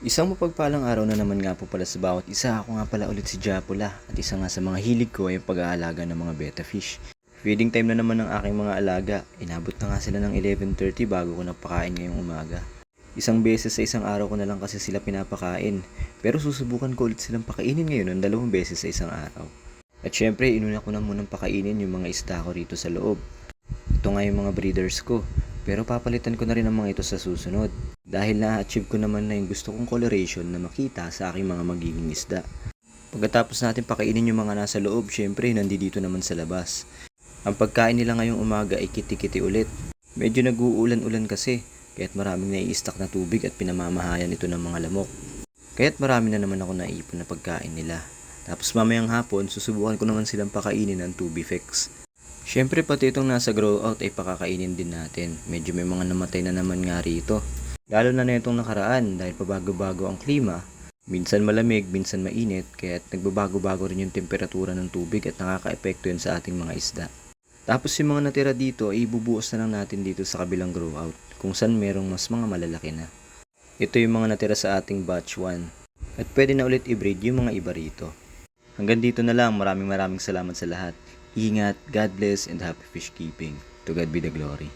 Isang mapagpalang araw na naman nga po pala sa bawat isa. Ako nga pala ulit si Japula at isa nga sa mga hilig ko ay yung pag-aalaga ng mga betta fish. Feeding time na naman ng aking mga alaga. Inabot na nga sila ng 11:30 bago ko napakain ngayong umaga. Isang beses sa isang araw ko na lang kasi sila pinapakain. Pero susubukan ko ulit silang pakainin ngayon ng 2 beses sa isang araw. At syempre, inuna ko na munang pakainin yung mga isda ko rito sa loob. Ito nga yung mga breeders ko. Pero papalitan ko na rin ang mga ito sa susunod. Dahil na-achieve ko naman na yung gusto kong coloration na makita sa aking mga magiging isda. Pagkatapos natin pakainin yung mga nasa loob, syempre nandito naman sa labas. Ang pagkain nila ngayong umaga ay kiti-kiti ulit. Medyo nag-uulan-ulan kasi, kaya't maraming nai-stock na tubig at pinamamahayan ito ng mga lamok. Kaya't marami na naman ako naipon na pagkain nila. Tapos mamayang hapon, susubukan ko naman silang pakainin ng Tubifex. Syempre pati itong nasa grow out ay pakakainin din natin. Medyo may mga namatay na naman nga rito. Lalo na itong nakaraan dahil pabago-bago ang klima. Minsan malamig, minsan mainit, kaya nagbabago-bago rin yung temperatura ng tubig at nakaka-epekto yun sa ating mga isda. Tapos yung mga natira dito ay ibubuos na lang natin dito sa kabilang grow out kung saan merong mas mga malalaki na. Ito yung mga natira sa ating batch 1 at pwede na ulit i-breed yung mga iba rito. Hanggang dito na lang, maraming salamat sa lahat. Ingat, God bless, and happy fish keeping. To God be the glory.